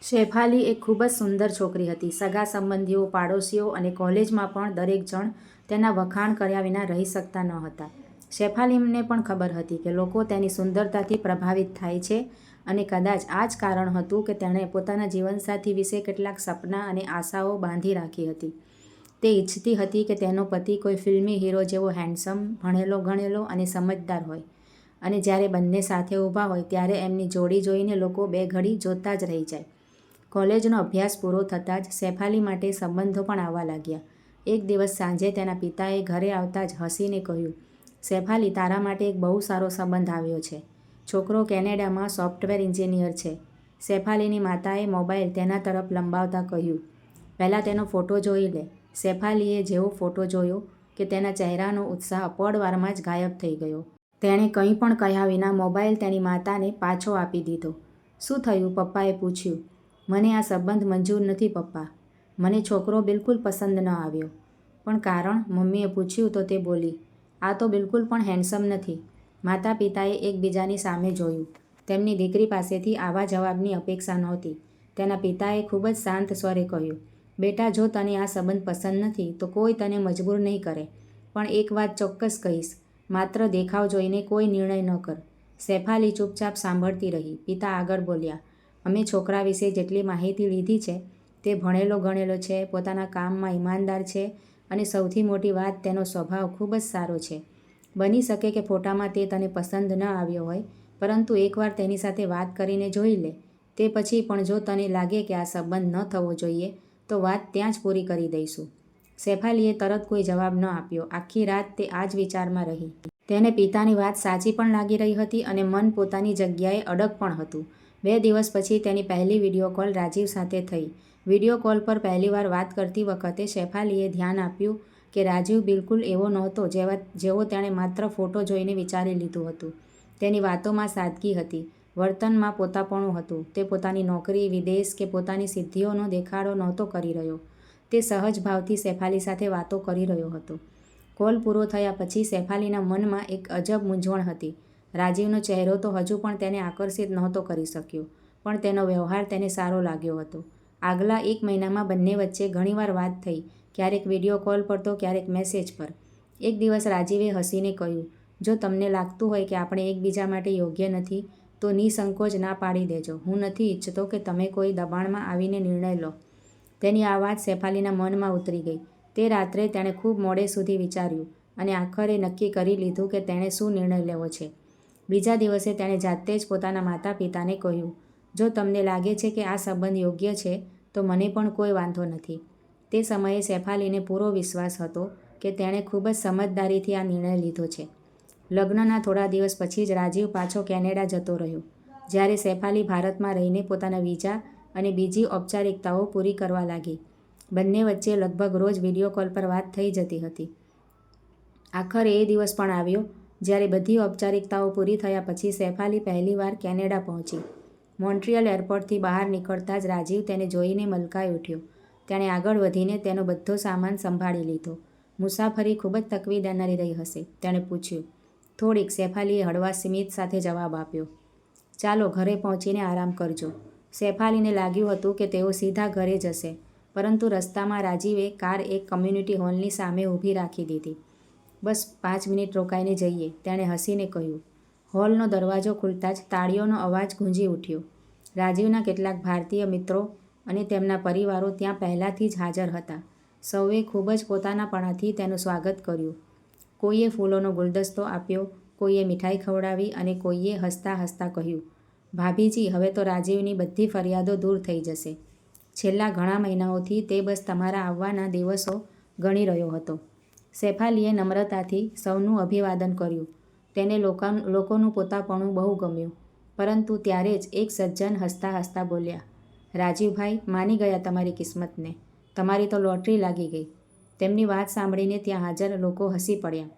શેફાલી એક ખૂબ જ સુંદર છોકરી હતી. સગા સંબંધીઓ, પાડોશીઓ અને કોલેજમાં પણ દરેક જણ તેના વખાણ કર્યા વિના રહી શકતા ન હતા. શેફાલીને પણ ખબર હતી કે લોકો તેની સુંદરતાથી પ્રભાવિત થાય છે અને કદાચ આ જ કારણ હતું કે તેણે પોતાના જીવનસાથી વિશે કેટલાક સપના અને આશાઓ બાંધી રાખી હતી. તે ઈચ્છતી હતી કે તેનો પતિ કોઈ ફિલ્મી હીરો જેવો હેન્ડસમ, ભણેલો ગણેલો અને સમજદાર હોય અને જ્યારે બંને સાથે ઊભા હોય ત્યારે એમની જોડી જોઈને લોકો બે ઘડી જોતા જ રહી જાય. કોલેજનો અભ્યાસ પૂરો થતાં જ શેફાલી માટે સંબંધો પણ આવવા લાગ્યા. એક દિવસ સાંજે તેના પિતાએ ઘરે આવતા જ હસીને કહ્યું, "શેફાલી, તારા માટે એક બહુ સારો સંબંધ આવ્યો છે. છોકરો કેનેડામાં સોફ્ટવેર એન્જિનિયર છે." શેફાલીની માતાએ મોબાઈલ તેના તરફ લંબાવતા કહ્યું, "પહેલાં તેનો ફોટો જોઈ લે." શેફાલીએ જેવો ફોટો જોયો કે તેના ચહેરાનો ઉત્સાહ પળવારમાં જ ગાયબ થઈ ગયો. તેણે કંઈ પણ કહ્યા વિના મોબાઈલ તેની માતાને પાછો આપી દીધો. "શું થયું?" પપ્પાએ પૂછ્યું. "મને આ સંબંધ મંજૂર નથી પપ્પા. મને છોકરો બિલકુલ પસંદ ન આવ્યો." "પણ કારણ?" મમ્મીએ પૂછ્યું તો તે બોલી, "આ તો બિલકુલ પણ હેન્ડસમ નથી." માતા પિતાએ એકબીજાની સામે જોયું. તેમની દીકરી પાસેથી આવા જવાબની અપેક્ષા નહોતી. તેના પિતાએ ખૂબ જ શાંત સ્વરે કહ્યું, "બેટા, જો તને આ સંબંધ પસંદ નથી તો કોઈ તને મજબૂર નહીં કરે. પણ એક વાત ચોક્કસ કહીશ, માત્ર દેખાવ જોઈને કોઈ નિર્ણય ન કર." શેફાલી ચૂપચાપ સાંભળતી રહી. પિતા આગળ બોલ્યા, "અમે છોકરા વિશે જેટલી માહિતી લીધી છે તે ભણેલો ગણેલો છે, પોતાના કામમાં ઈમાનદાર છે અને સૌથી મોટી વાત, તેનો સ્વભાવ ખૂબ જ સારો છે. બની શકે કે ફોટામાં તે તને પસંદ ન આવ્યો હોય, પરંતુ એકવાર તેની સાથે વાત કરીને જોઈ લે. તે પછી પણ જો તને લાગે કે આ સંબંધ ન થવો જોઈએ તો વાત ત્યાં જ પૂરી કરી દઈશું." શેફાલીએ તરત કોઈ જવાબ ન આપ્યો. આખી રાત તે આ જ વિચારમાં રહી. તેને પિતાની વાત સાચી પણ લાગી રહી હતી અને મન પોતાની જગ્યાએ અડગ પણ હતું. 2 દિવસ પછી તેની પહેલી વિડીયો કોલ રાજીવ સાથે થઈ. વિડીયો કોલ પર પહેલીવાર વાત કરતી વખતે શેફાલીએ ધ્યાન આપ્યું કે રાજીવ બિલકુલ એવો નહોતો જેવો તેણે માત્ર ફોટો જોઈને વિચારી લીધું હતું. તેની વાતોમાં સાદગી હતી, વર્તનમાં પોતાપણું હતું. તે પોતાની નોકરી, વિદેશ કે પોતાની સિદ્ધિઓનો દેખાડો નહોતો કરી રહ્યો. તે સહજ ભાવથી શેફાલી સાથે વાતો કરી રહ્યો હતો. કોલ પૂરો થયા પછી શેફાલીના મનમાં એક અજબ મૂંઝવણ હતી. રાજીવનો ચહેરો તો હજુ પણ તેને આકર્ષિત નહોતો કરી શક્યો, પણ તેનો વ્યવહાર તેને સારો લાગ્યો હતો. આગલા 1 મહિનામાં બંને વચ્ચે ઘણીવાર વાત થઈ, ક્યારેક વિડીયો કોલ પર તો ક્યારેક મેસેજ પર. એક દિવસ રાજીવે હસીને કહ્યું, "જો તમને લાગતું હોય કે આપણે એકબીજા માટે યોગ્ય નથી તો નિસંકોચ ના પાડી દેજો. હું નથી ઈચ્છતો કે તમે કોઈ દબાણમાં આવીને નિર્ણય લો." તેની આ વાત શેફાલીના મનમાં ઉતરી ગઈ. તે રાત્રે તેણે ખૂબ મોડે સુધી વિચાર્યું અને આખરે નક્કી કરી લીધું કે તેણે શું નિર્ણય લેવો છે. બીજા દિવસે તેણે જાતે જ પોતાના માતા પિતાને કહ્યું, "જો તમને લાગે છે કે આ સંબંધ યોગ્ય છે તો મને પણ કોઈ વાંધો નથી." તે સમયે શેફાલીને પૂરો વિશ્વાસ હતો કે તેણે ખૂબ જ સમજદારીથી આ નિર્ણય લીધો છે. લગ્નના થોડા દિવસ પછી જ રાજીવ પાછો કેનેડા જતો રહ્યો. જ્યારે શેફાલી ભારતમાં રહીને પોતાના વિઝા અને બીજી ઔપચારિકતાઓ પૂરી કરવા લાગી. બંને વચ્ચે લગભગ રોજ વિડીયો કોલ પર વાત થઈ જતી હતી. આખરે એ દિવસ પણ આવ્યો જ્યારે બધી ઔપચારિકતાઓ પૂરી થયા પછી શેફાલી પહેલીવાર કેનેડા પહોંચી. મોન્ટ્રીયલ એરપોર્ટથી બહાર નીકળતા જ રાજીવ તેને જોઈને મલકાઈ ઉઠ્યો. તેણે આગળ વધીને તેનો બધો સામાન સંભાળી લીધો. "મુસાફરી ખૂબ જ તકવી દેનારી રહી હશે?" તેણે પૂછ્યું. "થોડીક," શેફાલીએ હળવા સ્મિત સાથે જવાબ આપ્યો. "ચાલો ઘરે પહોંચીને આરામ કરજો." શેફાલીને લાગ્યું હતું કે તેઓ સીધા ઘરે જશે, પરંતુ રસ્તામાં રાજીવે કાર એક કમ્યુનિટી હોલની સામે ઊભી રાખી દીધી. "બસ 5 મિનિટ રોકાઈને જઈએ," તેણે હસીને કહ્યું. હોલનો દરવાજો ખુલતા જ તાળીઓનો અવાજ ગુંજી ઉઠ્યો. રાજીવના કેટલાક ભારતીય મિત્રો અને તેમના પરિવારો ત્યાં પહેલાથી જ હાજર હતા. સૌએ ખૂબ જ પોતાનાપણાથી તેનું સ્વાગત કર્યું. કોઈએ ફૂલોનો ગુલદસ્તો આપ્યો, કોઈએ મીઠાઈ ખવડાવી અને કોઈએ હસતા હસતા કહ્યું, "ભાભીજી, હવે તો રાજીવની બધી ફરિયાદો દૂર થઈ જશે. છેલ્લા ઘણા મહિનાઓથી તે બસ તમારા આવવાના દિવસો ગણી રહ્યો હતો." શેફાલીએ નમ્રતાથી સૌનું અભિવાદન કર્યું. તેને લોકોનું પોતાપણું બહુ ગમ્યું. પરંતુ ત્યારે જ એક સજ્જન હસતા હસતા બોલ્યા, "રાજીવભાઈ, માની ગયા તમારી કિસ્મતને. તમારી તો લોટરી લાગી ગઈ." તેમની વાત સાંભળીને ત્યાં હાજર લોકો હસી પડ્યા.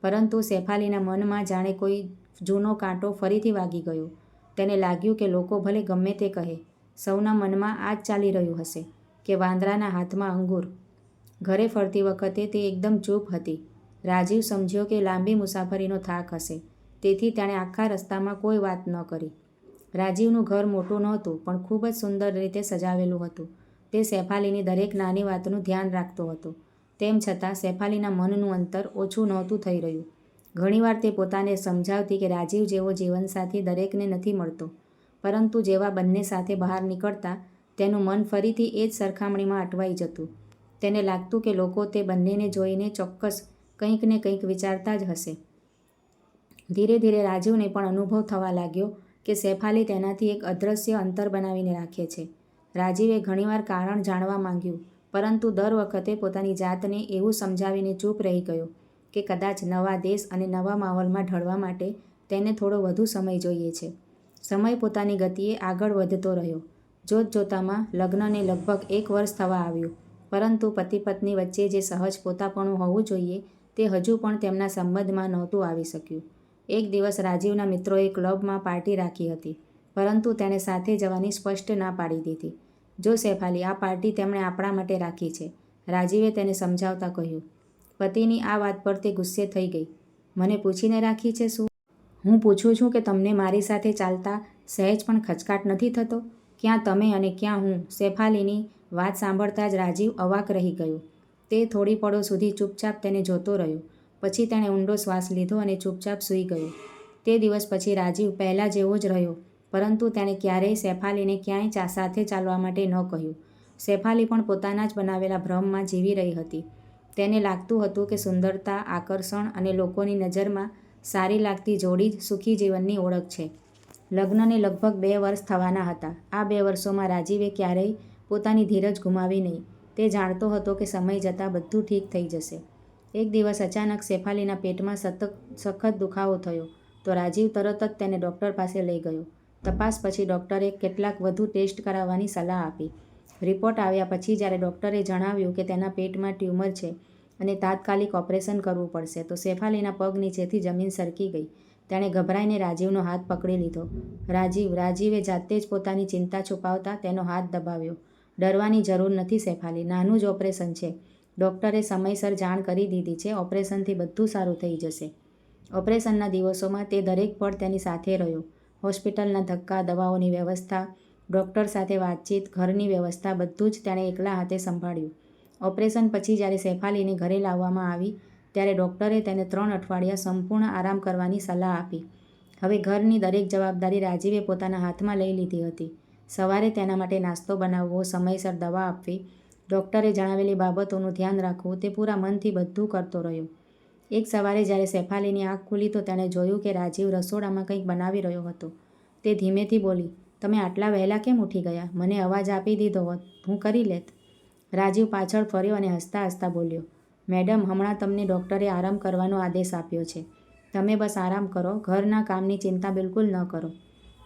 પરંતુ શેફાલીના મનમાં જાણે કોઈ જૂનો કાંટો ફરીથી વાગી ગયો. તેને લાગ્યું કે લોકો ભલે ગમે તે કહે, સૌના મનમાં આ જ ચાલી રહ્યું હશે કે વાંદરાના હાથમાં અંગૂર. ઘરે ફરતી વખતે તે એકદમ ચૂપ હતી. રાજીવ સમજ્યો કે લાંબી મુસાફરીનો થાક હશે, તેથી તેણે આખા રસ્તામાં કોઈ વાત ન કરી. રાજીવનું ઘર મોટું નહોતું પણ ખૂબ જ સુંદર રીતે સજાવેલું હતું. તે શેફાલીની દરેક નાની વાતનું ધ્યાન રાખતો હતો. તેમ છતાં શેફાલીના મનનું અંતર ઓછું નહોતું થઈ રહ્યું. ઘણીવાર તે પોતાને સમજાવતી કે રાજીવ જેવો જીવનસાથી દરેકને નથી મળતો, પરંતુ જેવા બંને સાથે બહાર નીકળતા તેનું મન ફરીથી એ જ સરખામણીમાં અટવાઈ જતું. તેને લાગતું કે લોકો તે બંનેને જોઈને ચોક્કસ કંઈક ને કંઈક વિચારતા જ હશે. ધીરે ધીરે રાજીવને પણ અનુભવ થવા લાગ્યો કે શેફાલી તેનાથી એક અદૃશ્ય અંતર બનાવીને રાખે છે. રાજીવે ઘણીવાર કારણ જાણવા માંગ્યું, પરંતુ દર વખતે પોતાની જાતને એવું સમજાવીને ચૂપ રહી ગયો કે કદાચ નવા દેશ અને નવા માહોલમાં ઢળવા માટે તેને થોડો વધુ સમય જોઈએ છે. સમય પોતાની ગતિએ આગળ વધતો રહ્યો. જોતજોતામાં લગ્નને લગભગ 1 વર્ષ થવા આવ્યું, પરંતુ પતિ પત્ની વચ્ચે જે સહજ પોતાપણું હોવું જોઈએ તે હજુ પણ તેમના સંબંધમાં નહોતું આવી શક્યું. એક દિવસ રાજીવના મિત્રોએ ક્લબમાં પાર્ટી રાખી હતી, પરંતુ તેણે સાથે જવાની સ્પષ્ટ ના પાડી દીધી. જો શેફાલી, આ પાર્ટી તેમણે આપણા માટે રાખી છે, રાજીવે તેને સમજાવતા કહ્યું. પતિની આ વાત પર તે ગુસ્સે થઈ ગઈ. મને પૂછીને રાખી છે શું? હું પૂછું છું કે તમને મારી સાથે ચાલતા સહેજ પણ ખચકાટ નથી થતો? ક્યાં તમે અને ક્યાં હું? શેફાલીની વાત સાંભળતા જ રાજીવ અવાક રહી ગયો. તે થોડી પળો સુધી ચૂપચાપ તેને જોતો રહ્યો. પછી તેણે ઊંડો શ્વાસ લીધો અને ચૂપચાપ સૂઈ ગયો. તે દિવસ પછી રાજીવ પહેલાં જેવો જ રહ્યો, પરંતુ તેણે ક્યારેય શેફાલીને ક્યાંય સાથે ચાલવા માટે ન કહ્યું. શેફાલી પણ પોતાના જ બનાવેલા ભ્રમમાં જીવી રહી હતી. તેને લાગતું હતું કે સુંદરતા, આકર્ષણ અને લોકોની નજરમાં સારી લાગતી જોડી જ સુખી જીવનની ઓળખ છે. લગ્નને લગભગ 2 વર્ષ થવાના હતા. આ 2 વર્ષોમાં રાજીવે ક્યારેય પોતાની ધીરજ ગુમાવી નહીં. તે જાણતો હતો કે સમય જતાં બધું ઠીક થઈ જશે. એક દિવસ અચાનક શેફાલીના પેટમાં સખત દુખાવો થયો તો રાજીવ તરત જ તેને ડૉક્ટર પાસે લઈ ગયો. તપાસ પછી ડૉક્ટરે કેટલાક વધુ ટેસ્ટ કરાવવાની સલાહ આપી. રિપોર્ટ આવ્યા પછી જ્યારે ડૉક્ટરે જણાવ્યું કે તેના પેટમાં ટ્યુમર છે અને તાત્કાલિક ઓપરેશન કરવું પડશે, તો શેફાલીના પગ નીચેથી જમીન સરકી ગઈ. તેણે ગભરાઈને રાજીવનો હાથ પકડી લીધો. રાજીવે જાતે જ પોતાની ચિંતા છુપાવતા તેનો હાથ દબાવ્યો. ડરવાની જરૂર નથી શેફાલી, નાનું જ ઓપરેશન છે. ડૉક્ટરે સમયસર જાણ કરી દીધી છે. ઓપરેશનથી બધું સારું થઈ જશે. ઓપરેશનના દિવસોમાં તે દરેક પળ તેની સાથે રહ્યો. હોસ્પિટલના ધક્કા, દવાઓની વ્યવસ્થા, ડૉક્ટર સાથે વાતચીત, ઘરની વ્યવસ્થા બધું જ તેણે એકલા હાથે સંભાળ્યું. ઓપરેશન પછી જ્યારે શેફાલીને ઘરે લાવવામાં આવી ત્યારે ડૉક્ટરે તેને 3 અઠવાડિયા સંપૂર્ણ આરામ કરવાની સલાહ આપી. હવે ઘરની દરેક જવાબદારી રાજીવે પોતાના હાથમાં લઈ લીધી હતી. સવારે તેના માટે નાસ્તો બનાવવો, સમયસર દવા આપવી, ડૉક્ટરે જણાવેલી બાબતોનું ધ્યાન રાખવું, તે પૂરા મનથી બધું કરતો રહ્યો. એક સવારે જ્યારે શેફાલીની આંખ ખુલી તો તેણે જોયું કે રાજીવ રસોડામાં કંઈક બનાવી રહ્યો હતો. તે ધીમેથી બોલી, તમે આટલા વહેલા કેમ ઉઠી ગયા? મને અવાજ આપી દીધો હોત, હું કરી લેત. રાજીવ પાછળ ફર્યો અને હસતા હસતા બોલ્યો, મેડમ, હમણાં તમને ડૉક્ટરે આરામ કરવાનો આદેશ આપ્યો છે. તમે બસ આરામ કરો, ઘરના કામની ચિંતા બિલકુલ ન કરો.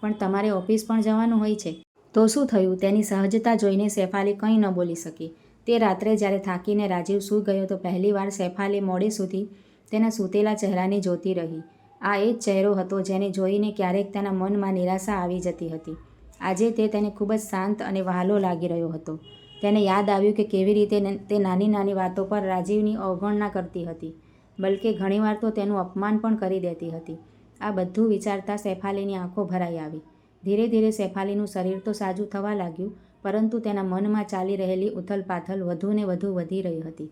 પણ તમારે ઓફિસ પણ જવાનું હોય છે. તો શું થયું? તેની સહજતા જોઈને શેફાલી કંઈ ન બોલી શકી. તે રાત્રે જ્યારે થાકીને રાજીવ સૂઈ ગયો તો પહેલીવાર શેફાલી મોડે સુધી તેના સૂતેલા ચહેરાને જોતી રહી. આ એ જ ચહેરો હતો જેને જોઈને ક્યારેક તેના મનમાં નિરાશા આવી જતી હતી. આજે તેને ખૂબ જ શાંત અને વહાલો લાગી રહ્યો હતો. તેને યાદ આવ્યું કે કેવી રીતે તે નાની નાની વાતો પર રાજીવની અવગણના કરતી હતી, બલકે ઘણીવાર તો તેનું અપમાન પણ કરી દેતી હતી. આ બધું વિચારતા શેફાલીની આંખો ભરાઈ આવી. ધીરે ધીરે શેફાલીનું શરીર તો સાજું થવા લાગ્યું, પરંતુ તેના મનમાં ચાલી રહેલી ઉથલપાથલ વધુ ને વધુ વધી રહી હતી.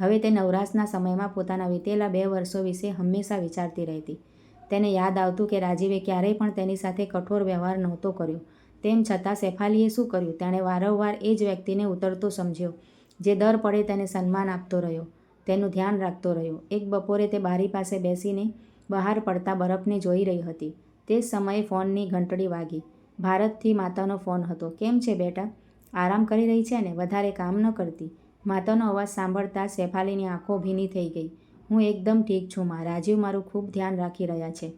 હવે તે નવરાશના સમયમાં પોતાના વીતેલા 2 વર્ષો વિશે હંમેશા વિચારતી રહેતી. તેને યાદ આવતું કે રાજીવે ક્યારેય પણ તેની સાથે કઠોર વ્યવહાર નહોતો કર્યો. તેમ છતાં શેફાલીએ શું કર્યું? તેણે વારંવાર એ જ વ્યક્તિને ઉતરતો સમજ્યો, જે દર પળે તેને સન્માન આપતો રહ્યો, તેનું ધ્યાન રાખતો રહ્યો. એક બપોરે તે બારી પાસે બેસીને બહાર પડતા બરફને જોઈ રહી હતી. તે જ સમયે ફોનની ઘંટડી વાગી. ભારતથી માતાનો ફોન હતો. કેમ છે બેટા? આરામ કરી રહી છે ને? વધારે કામ ન કરતી? માતાનો અવાજ સાંભળતા શેફાલીની આંખો ભીની થઈ ગઈ. હું એકદમ ઠીક છું માં. રાજીવ મારું ખૂબ ધ્યાન રાખી રહ્યા છે.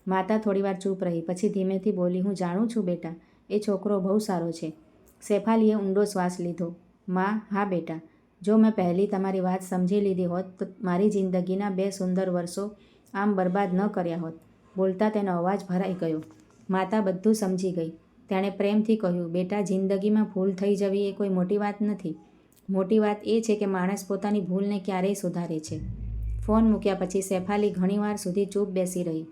માતા થોડીવાર ચૂપ રહી. પછી ધીમેથી બોલી, હું જાણું છું બેટા, એ છોકરો બહુ સારો છે. શેફાલીએ ઊંડો શ્વાસ લીધો. માં, હા બેટા, જો મેં પહેલી તમારી વાત સમજી લીધી હોત તો મારી જિંદગીના 2 સુંદર વર્ષો આમ બરબાદ ન કર્યા હોત. બોલતા તેનો અવાજ ભરાઈ ગયો. માતા બધું સમજી ગઈ. તેણે પ્રેમથી કહ્યું, બેટા, જિંદગીમાં ભૂલ થઈ જવી એ કોઈ મોટી વાત નથી. મોટી વાત એ છે કે માણસ પોતાની ભૂલને ક્યારેય સુધારે છે. ફોન મૂક્યા પછી શેફાલી ઘણીવાર સુધી ચૂપ બેસી રહી.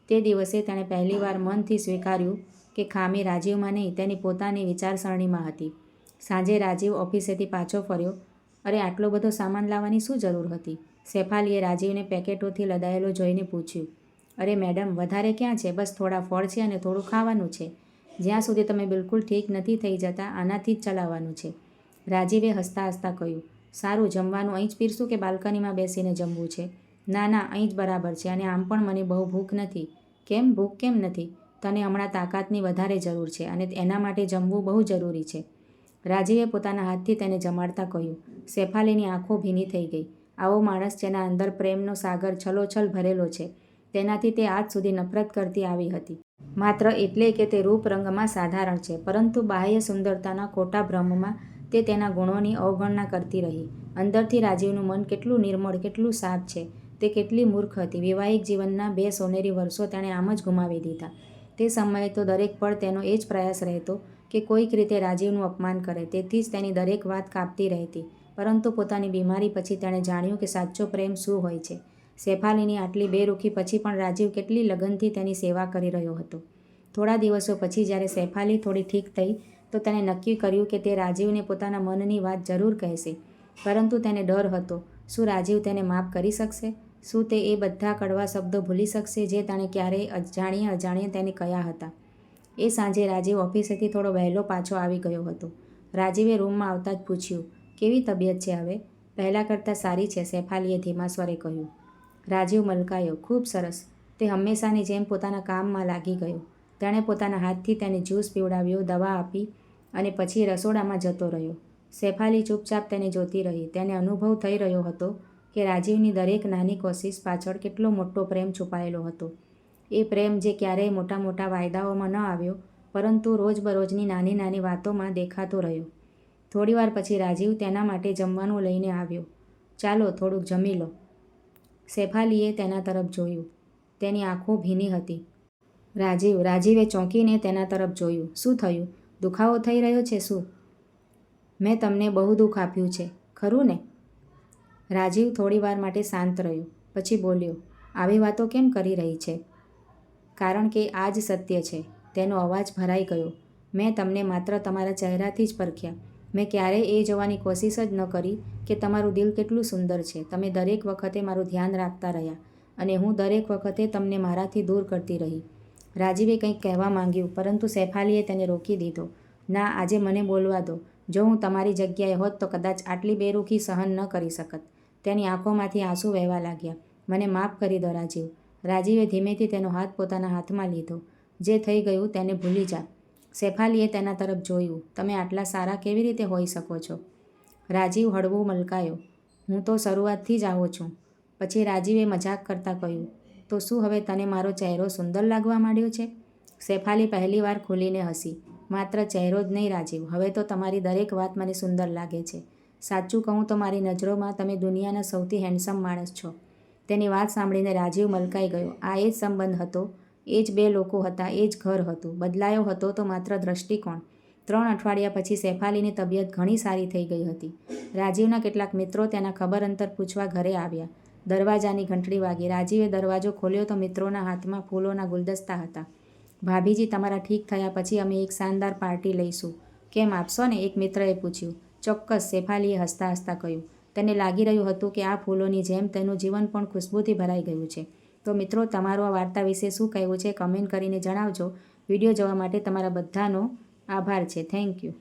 તે દિવસે તેણે પહેલીવાર મનથી સ્વીકાર્યું કે ખામી રાજીવમાં નહીં, તેની પોતાની વિચારસરણીમાં હતી. સાંજે રાજીવ ઓફિસેથી પાછો ફર્યો. અરે, આટલો બધો સામાન લાવવાની શું જરૂર હતી? શેફાલીએ રાજીવને પેકેટોથી લદાયેલો જોઈને પૂછ્યું. અરે મેડમ, વધારે ક્યાં છે? બસ થોડા ફળ છે અને થોડું ખાવાનું છે. જ્યાં સુધી તમે બિલકુલ ઠીક નથી થઈ જતા, આનાથી જ ચલાવવાનું છે. રાજીવે હસતા હસતા કહ્યું. સારું, જમવાનું અહીં જ પીરસું કે બાલ્કનીમાં બેસીને જમવું છે? ના ના, અહીં જ બરાબર છે, અને આમ પણ મને બહુ ભૂખ નથી. કેમ ભૂખ કેમ નથી? તને હમણાં તાકાતની વધારે જરૂર છે અને એના માટે જમવું બહુ જરૂરી છે. રાજીવે પોતાના હાથથી તેને જમાડતા કહ્યું. શેફાલીની આંખો ભીની થઈ ગઈ. આવો માણસ જેના અંદર પ્રેમનો સાગર છલોછલ ભરેલો છે, તેનાથી તે આજ સુધી નફરત કરતી આવી હતી. માત્ર એટલે કે તે રૂપ રંગમાં સાધારણ છે, પરંતુ બાહ્ય સુંદરતાના ખોટા ભ્રમમાં તે તેના ગુણોની અવગણના કરતી રહી. અંદરથી રાજીવનું મન કેટલું નિર્મળ, કેટલું સાફ છે. તે કેટલી મૂર્ખ હતી. વૈવાહિક જીવનના 2 સોનેરી વર્ષો તેણે આમ જ ગુમાવી દીધા. તે સમયે તો દરેક પળ તેનો એ જ પ્રયાસ રહેતો કે કોઈક રીતે રાજીવનું અપમાન કરે. તેથી જ તેની દરેક વાત કાપતી રહેતી. પરંતુ પોતાની બીમારી પછી તેણે જાણ્યું કે સાચો પ્રેમ શું હોય છે. શેફાલીની આટલી બેરુખી પછી પણ રાજીવ કેટલી લગનથી તેની સેવા કરી રહ્યો હતો. થોડા દિવસો પછી જ્યારે શેફાલી થોડી ઠીક થઈ, તો તેણે નક્કી કર્યું કે તે રાજીવને પોતાના મનની વાત જરૂર કહેશે. પરંતુ તેને ડર હતો. શું રાજીવ તેને માફ કરી શકશે? શું તે એ બધા કડવા શબ્દો ભૂલી શકશે જે તેણે ક્યારેય અજાણ્યે તેને કહ્યા હતા? એ સાંજે રાજીવ ઓફિસેથી થોડો વહેલો પાછો આવી ગયો હતો. રાજીવે રૂમમાં આવતા જ પૂછ્યું. કેવી તબિયત છે હવે? પહેલાં કરતાં સારી છે, શેફાલીએ ધીમા સ્વરે કહ્યું. રાજીવ મલકાયો. ખૂબ સરસ. તે હંમેશાની જેમ પોતાના કામમાં લાગી ગયો. તેણે પોતાના હાથથી તેને જ્યુસ પીવડાવ્યો, દવા આપી અને પછી રસોડામાં જતો રહ્યો. શેફાલી ચૂપચાપ તેને જોતી રહી. તેને અનુભવ થઈ રહ્યો હતો કે રાજીવની દરેક નાની કોશિશ પાછળ કેટલો મોટો પ્રેમ છુપાયેલો હતો. એ પ્રેમ જે ક્યારેય મોટા મોટા વાયદાઓમાં ન આવ્યો, પરંતુ રોજબરોજની નાની નાની વાતોમાં દેખાતો રહ્યો. થોડીવાર પછી રાજીવ તેના માટે જમવાનું લઈને આવ્યો. ચાલો થોડુંક જમી લો. શેફાલીએ તેના તરફ જોયું. તેની આંખો ભીની હતી. રાજીવે ચોંકીને તેના તરફ જોયું. શું થયું? દુખાવો થઈ રહ્યો છે શું? મેં તમને બહુ દુઃખ આપ્યું છે, ખરું ને? રાજીવ થોડીવાર માટે શાંત રહ્યો. પછી બોલ્યો. આવી વાતો કેમ કરી રહી છે? કારણ કે આ જ સત્ય છે. તેનો અવાજ ભરાઈ ગયો. મેં તમને માત્ર તમારા ચહેરાથી જ પરખ્યા. મેં ક્યારેય એ જોવાની કોશિશ જ ન કરી કે તમારું દિલ કેટલું સુંદર છે. તમે દરેક વખતે મારું ધ્યાન રાખતા રહ્યા અને હું દરેક વખતે તમને મારાથી દૂર કરતી રહી. રાજીવે કંઈક કહેવા માંગ્યું, પરંતુ શેફાલીએ તેને રોકી દીધો. ના, આજે મને બોલવા દો. જો હું તમારી જગ્યાએ હોત તો કદાચ આટલી બેરુખી સહન ન કરી શકત. તેની આંખોમાંથી આંસુ વહેવા લાગ્યા. મને માફ કરી દો રાજીવ. રાજીવે ધીમેથી તેનો હાથ પોતાના હાથમાં લીધો. જે થઈ ગયું તેને ભૂલી જા. શેફાલીએ તેના તરફ જોયું. તમે આટલા સારા કેવી રીતે હોઈ શકો છો? રાજીવ હળવું મલકાયો. હું તો શરૂઆતથી જ આવો છું. પછી રાજીવે મજાક કરતાં કહ્યું. તો શું હવે તને મારો ચહેરો સુંદર લાગવા માંડ્યો છે? શેફાલી પહેલીવાર ખુલીને હસી. માત્ર ચહેરો જ નહીં રાજીવ, હવે તો તમારી દરેક વાત મને સુંદર લાગે છે. સાચું કહું તો મારી નજરોમાં તમે દુનિયાના સૌથી હેન્ડસમ માણસ છો. તેની વાત સાંભળીને રાજીવ મલકાઈ ગયો. આ એ જ સંબંધ હતો, એ જ 2 લોકો હતા, એ જ ઘર હતું. બદલાયો હતો તો માત્ર દ્રષ્ટિકોણ. 3 અઠવાડિયા પછી શેફાલીની તબિયત ઘણી સારી થઈ ગઈ હતી. રાજીવના કેટલાક મિત્રો તેના ખબર અંતર પૂછવા ઘરે આવ્યા. દરવાજાની ઘંટડી વાગી. રાજીવે દરવાજો ખોલ્યો તો મિત્રોના હાથમાં ફૂલોના ગુલદસ્તા હતા. ભાભીજી, તમારા ઠીક થયા પછી અમે એક શાનદાર પાર્ટી લઈશું. કેમ, આપશો ને? એક મિત્રએ પૂછ્યું. ચોક્કસ, શેફાલીએ હસતા હસતા કહ્યું. તેને લાગી રહ્યું હતું કે આ ફૂલોની જેમ તેનું જીવન પણ ખુશ્બુથી ભરાઈ ગયું છે. તો મિત્રો, તમારું આ વાર્તા વિશે શું કહેવું છે કમેન્ટ કરીને જણાવજો. વિડીયો જોવા માટે તમારા બધાનો આભાર છે. Thank you.